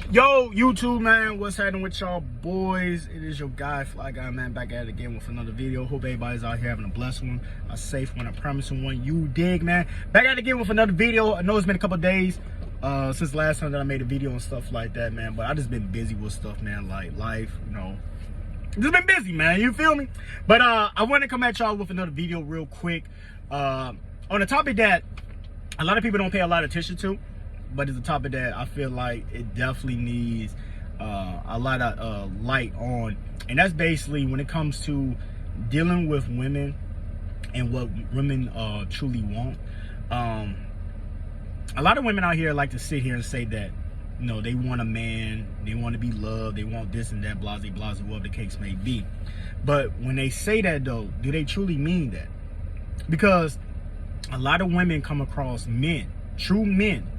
Yo, YouTube, man, what's happening with y'all boys? It is your guy, Fly Guy, man, back at it again with another video. Hope everybody's out here having a blessed one, a safe one, a promising one. You dig, man? Back at it again with another video. I know it's been a couple of days since last time that I made a video and stuff like that, man, but I just been busy with stuff, man, like life, you know. Just been busy, man, you feel me? But I want to come at y'all with another video real quick on a topic that a lot of people don't pay a lot of attention to, but it's a topic that I feel like it definitely needs a lot of light on, and that's basically when it comes to dealing with women and what women truly want. A lot of women out here like to sit here and say that, you know, they want a man, they want to be loved, they want this and that, blase, blase, whatever the case may be. But when they say that, though, do they truly mean that? Because a lot of women come across men, true men,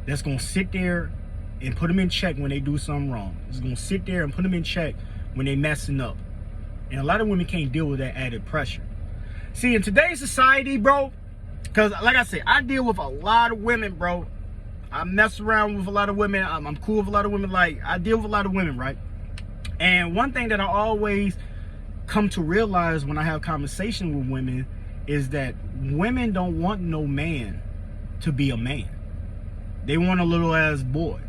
that's gonna sit there and put them in check when they do something wrong. It's gonna sit there and put them in check when they messing up. And a lot of women can't deal with that added pressure. See, in today's society, bro, because like I said, I deal with a lot of women, bro. I mess around with a lot of women. I'm cool with a lot of women. Like, I deal with a lot of women, right? And one thing that I always come to realize when I have conversation with women is that women don't want no man to be a man. They want a little ass boy.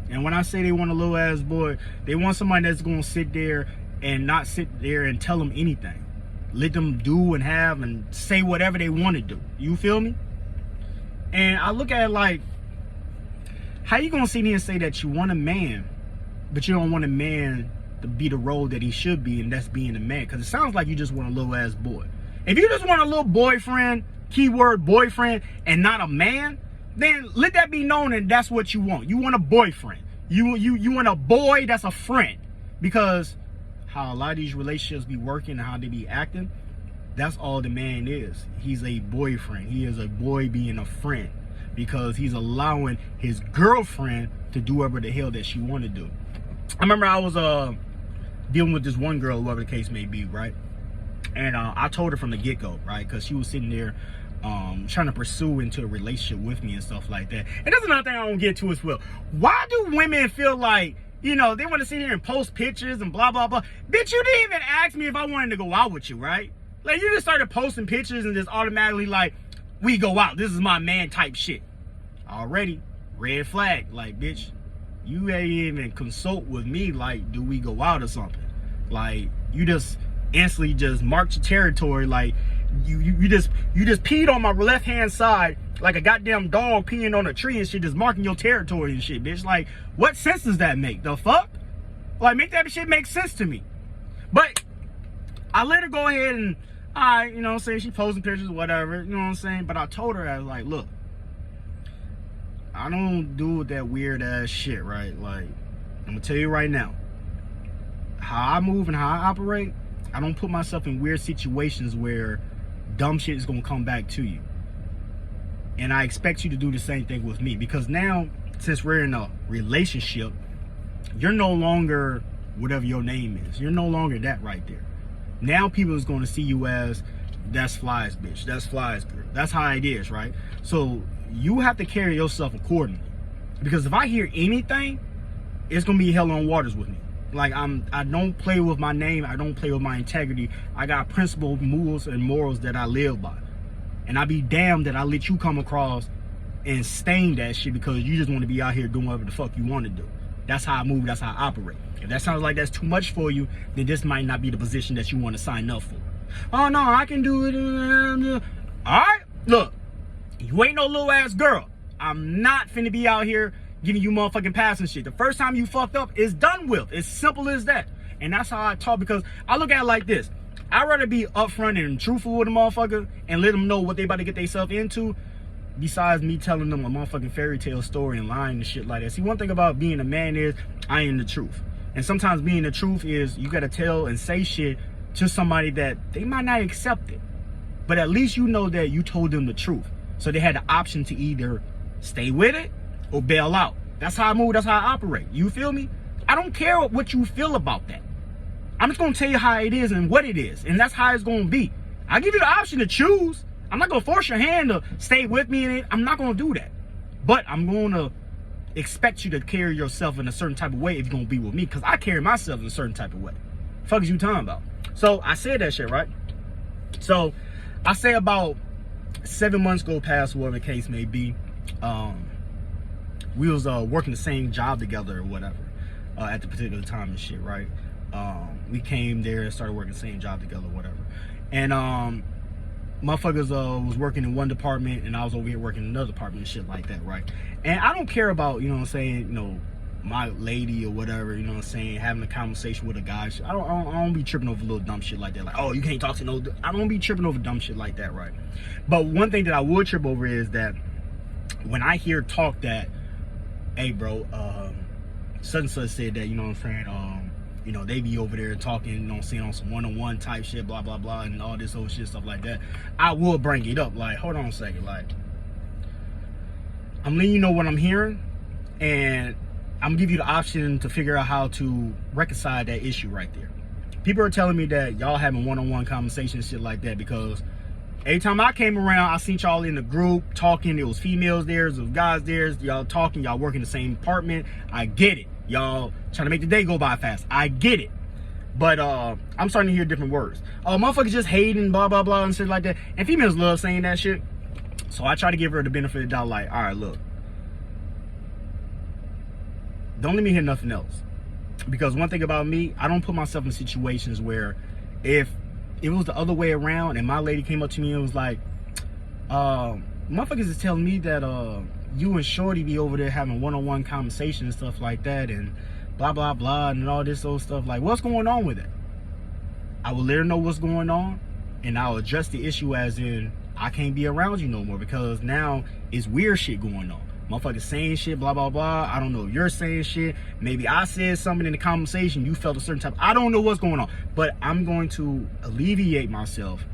And when I say they want a little ass boy, they want somebody that's going to sit there and not sit there and tell them anything. Let them do and have and say whatever they want to do. You feel me? And I look at it like, how you going to sit here and say that you want a man, but you don't want a man to be the role that he should be, and that's being a man? Because it sounds like you just want a little ass boy. If you just want a little boyfriend, keyword boyfriend, and not a man, then let that be known that that's what you want. You want a boyfriend. You want a boy that's a friend. Because how a lot of these relationships be working and how they be acting, that's all the man is. He's a boyfriend. He is a boy being a friend, because he's allowing his girlfriend to do whatever the hell that she want to do. I remember I was dealing with this one girl, whoever the case may be, right? And I told her from the get-go, right? Because she was sitting there trying to pursue into a relationship with me and stuff like that. And that's another thing I don't get to as well. Why do women feel like, you know, they want to sit here and post pictures and blah, blah, blah? Bitch, you didn't even ask me if I wanted to go out with you, right? Like, you just started posting pictures and just automatically like, we go out. This is my man type shit. Already, red flag. Like, bitch, you ain't even consult with me like, do we go out or something? Like, you just instantly just marked your territory. Like, you just peed on my left hand side like a goddamn dog peeing on a tree and shit, just marking your territory and shit, bitch. Like, what sense does that make? The fuck? Like, make that shit make sense to me. But I let her go ahead and, alright, you know what I'm saying, she posting pictures or whatever, you know what I'm saying? But I told her, I was like, look, I don't do that weird ass shit, right? Like, I'm gonna tell you right now, how I move and how I operate, I don't put myself in weird situations where dumb shit is gonna come back to you. And I expect you to do the same thing with me, because now, since we're in a relationship, you're no longer whatever your name is. You're no longer that right there. Now people is gonna see you as, that's Fly's bitch, that's Fly's girl. That's how it is, right? So you have to carry yourself accordingly. Because if I hear anything, it's gonna be hell on waters with me. Like, I don't play with my name. I don't play with my integrity. I got principles, rules, and morals that I live by. And I be damned that I let you come across and stain that shit because you just want to be out here doing whatever the fuck you want to do. That's how I move. That's how I operate. If that sounds like that's too much for you, then this might not be the position that you want to sign up for. Oh, no, I can do it. All right, look, you ain't no little ass girl. I'm not finna be out here giving you motherfucking pass and shit. The first time you fucked up, it's done with. It's simple as that. And that's how I talk, because I look at it like this. I'd rather be upfront and truthful with a motherfucker and let them know what they about to get themselves into, besides me telling them a motherfucking fairy tale story and lying and shit like that. See, one thing about being a man is I am the truth. And sometimes being the truth is you gotta tell and say shit to somebody that they might not accept it. But at least you know that you told them the truth. So they had the option to either stay with it or bail out. That's how I move, that's how I operate. You feel me? I don't care what you feel about that. I'm just gonna tell you how it is and what it is, and that's how it's gonna be. I give you the option to choose. I'm not gonna force your hand to stay with me, and I'm not gonna do that. But I'm gonna expect you to carry yourself in a certain type of way if you're gonna be with me, because I carry myself in a certain type of way. Fuck is you talking about? So I said that shit, right? So I say about 7 months go past, whatever the case may be. We was working the same job together or whatever at the particular time and shit, right? We came there and started working the same job together, whatever. And motherfuckers was working in one department and I was over here working in another department and shit like that, right? And I don't care about, you know what I'm saying, you know, my lady or whatever, you know what I'm saying, having a conversation with a guy. I don't be tripping over little dumb shit like that. Like, oh, you can't talk to no, I don't be tripping over dumb shit like that, right? But one thing that I would trip over is that when I hear talk that, hey bro, such and such said that, you know what I'm saying, you know, they be over there talking, you know what I'm saying, on some one-on-one type shit, blah, blah, blah, and all this old shit, stuff like that, I will bring it up. Like, hold on a second, like, I'm letting you know what I'm hearing, and I'm gonna give you the option to figure out how to reconcile that issue right there. People are telling me that y'all having one-on-one conversations, shit like that, because every time I came around, I seen y'all in the group talking. There was females there, there was guys there, y'all talking, y'all working the same apartment. I get it. Y'all trying to make the day go by fast. I get it. But I'm starting to hear different words. Oh, motherfuckers just hating, blah, blah, blah, and shit like that. And females love saying that shit. So I try to give her the benefit of the doubt, like, all right, look, don't let me hear nothing else. Because one thing about me, I don't put myself in situations where if it was the other way around and my lady came up to me and was like, motherfuckers is telling me that you and Shorty be over there having one-on-one conversation and stuff like that and blah, blah, blah, and all this old stuff. Like, what's going on with it? I will let her know what's going on, and I'll address the issue as in, I can't be around you no more because now it's weird shit going on. Motherfuckers saying shit, blah, blah, blah. I don't know if you're saying shit. Maybe I said something in the conversation, you felt a certain type. I don't know what's going on, but I'm going to alleviate myself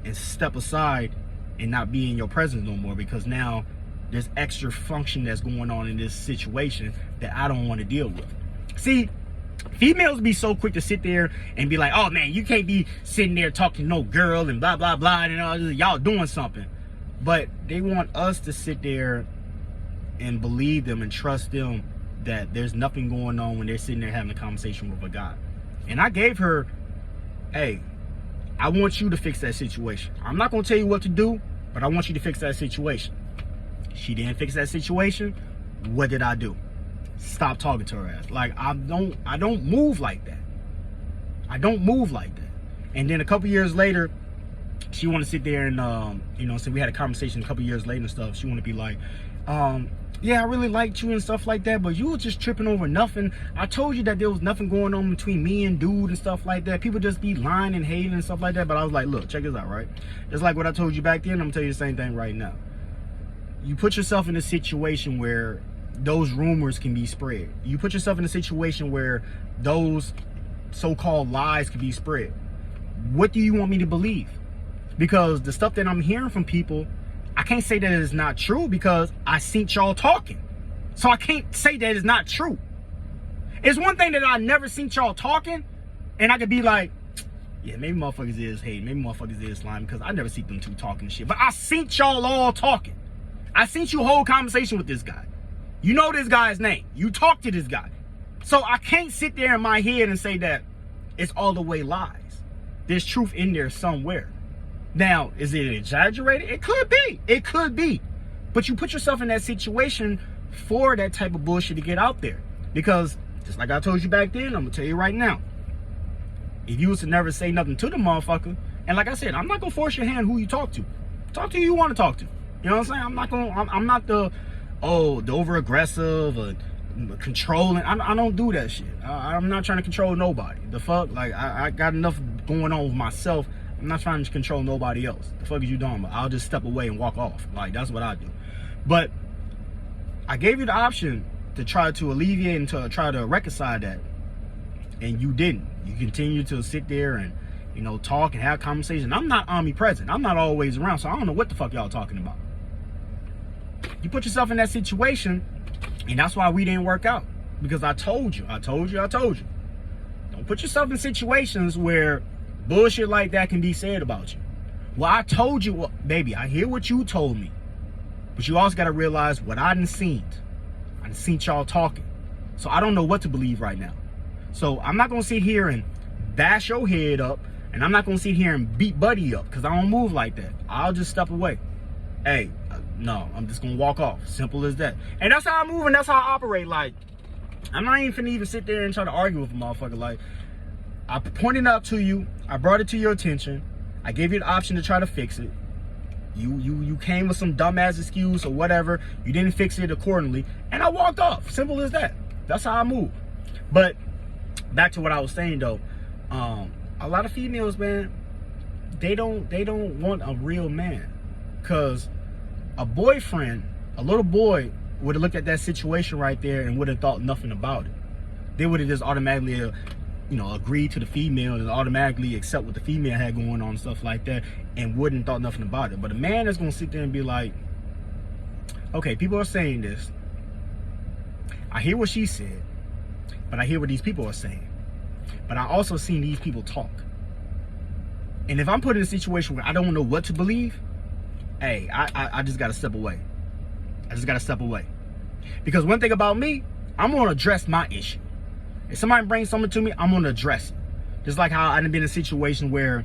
and step aside and not be in your presence no more, because now there's extra function that's going on in this situation that I don't want to deal with. See, females be so quick to sit there and be like, oh man, you can't be sitting there talking to no girl and blah, blah, blah, and all this, y'all doing something. But they want us to sit there and believe them and trust them that there's nothing going on when they're sitting there having a conversation with a guy. And I gave her, hey, I want you to fix that situation. I'm not going to tell you what to do, but I want you to fix that situation. She didn't fix that situation. What did I do? Stop talking to her ass. Like, I don't move like that. I don't move like that. And then a couple years later, she want to sit there and you know, so we had a conversation a couple years later and stuff. She want to be like, yeah, I really liked you and stuff like that, but you were just tripping over nothing. I told you that there was nothing going on between me and dude and stuff like that. People just be lying and hating and stuff like that. But I was like, look, check this out, right? Just like what I told you back then, I'm gonna tell you the same thing right now. You put yourself in a situation where those rumors can be spread. You put yourself in a situation where those so-called lies can be spread. What do you want me to believe? Because the stuff that I'm hearing from people, I can't say that it's not true because I seen y'all talking. So I can't say that it's not true. It's one thing that I never seen y'all talking, and I could be like, yeah, maybe motherfuckers is hating, maybe motherfuckers is slime, because I never see them two talking shit. But I seen y'all all talking. I seen you hold conversation with this guy. You know this guy's name. You talk to this guy. So I can't sit there in my head and say that it's all the way lies. There's truth in there somewhere. Now, is it exaggerated? It could be. It could be. But you put yourself in that situation for that type of bullshit to get out there. Because, just like I told you back then, I'm going to tell you right now. If you was to never say nothing to the motherfucker, and like I said, I'm not going to force your hand who you talk to. Talk to who you want to talk to. You know what I'm saying? I'm not the over-aggressive or controlling. I don't do that shit. I'm not trying to control nobody. The fuck? Like, I got enough going on with myself. I'm not trying to control nobody else. The fuck is you doing? I'll just step away and walk off. Like, that's what I do. But I gave you the option to try to alleviate and to try to reconcile that. And you didn't. You continue to sit there and, you know, talk and have conversation. I'm not omnipresent. I'm not always around, so I don't know what the fuck y'all talking about. You put yourself in that situation, and that's why we didn't work out. Because I told you. Don't put yourself in situations where bullshit like that can be said about you. Well, I told you, well, baby, I hear what you told me. But you also got to realize what I done seen. I seen y'all talking. So I don't know what to believe right now. So I'm not gonna sit here and bash your head up, and I'm not gonna sit here and beat Buddy up, because I don't move like that. I'll just step away. Hey, no, I'm just gonna walk off. Simple as that. And that's how I move, and that's how I operate. Like, I'm not even finna even sit there and try to argue with a motherfucker. Like, I pointed out to you, I brought it to your attention, I gave you the option to try to fix it. You came with some dumbass excuse or whatever, you didn't fix it accordingly, and I walked off. Simple as that. That's how I move. But back to what I was saying though, a lot of females, man, they don't want a real man. Cause a boyfriend, a little boy, would have looked at that situation right there and would have thought nothing about it. They would have just automatically agreed to the female and automatically accept what the female had going on and stuff like that, and wouldn't thought nothing about it. But a man is gonna sit there and be like, okay, people are saying this, I hear what she said, but I hear what these people are saying, but I also seen these people talk. And if I'm put in a situation where I don't know what to believe, hey, I just gotta step away. I just gotta step away. Because one thing about me, I'm gonna address my issue. If somebody brings something to me, I'm gonna address it. Just like how I've been in a situation where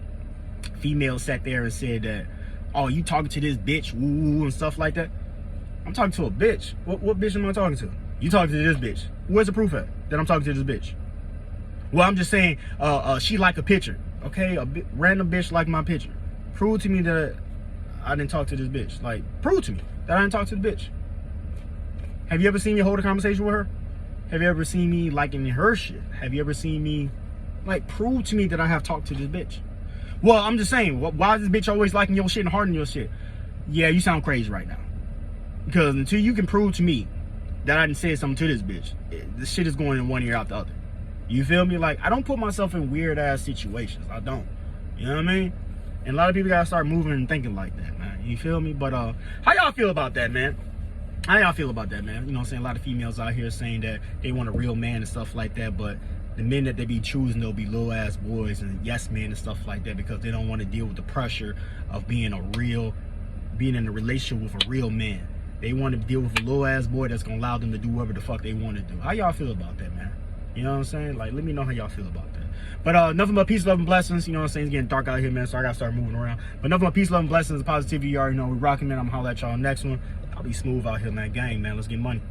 females sat there and said that, oh, you talking to this bitch, woo, and stuff like that. I'm talking to a bitch. What bitch am I talking to? You talking to this bitch. Where's the proof at that I'm talking to this bitch? Well, I'm just saying, she like a picture. Okay, random bitch like my picture. Prove to me that I didn't talk to this bitch. Like, prove to me that I didn't talk to the bitch. Have you ever seen me hold a conversation with her? Have you ever seen me liking her shit? Have you ever seen me, like, prove to me that I have talked to this bitch? Well, I'm just saying, why is this bitch always liking your shit and hearting your shit? Yeah, you sound crazy right now. Because until you can prove to me that I didn't say something to this bitch, the shit is going in one ear out the other. You feel me? Like, I don't put myself in weird ass situations. I don't. You know what I mean? And a lot of people gotta start moving and thinking like that, man. You feel me? But how y'all feel about that, man? How y'all feel about that, man? You know what I'm saying? A lot of females out here saying that they want a real man and stuff like that, but the men that they be choosing, they'll be little ass boys and yes men and stuff like that, because they don't want to deal with the pressure of being in a relationship with a real man. They want to deal with a little ass boy that's gonna allow them to do whatever the fuck they want to do. How y'all feel about that, man? You know what I'm saying? Like, let me know how y'all feel about that. But nothing but peace, love, and blessings. You know what I'm saying? It's getting dark out here, man, so I gotta start moving around. But nothing but peace, love, and blessings, positivity. You already know we rocking, man. I'm gonna holler at y'all next one. I'll be smooth out here, man. Gang, man. Let's get money.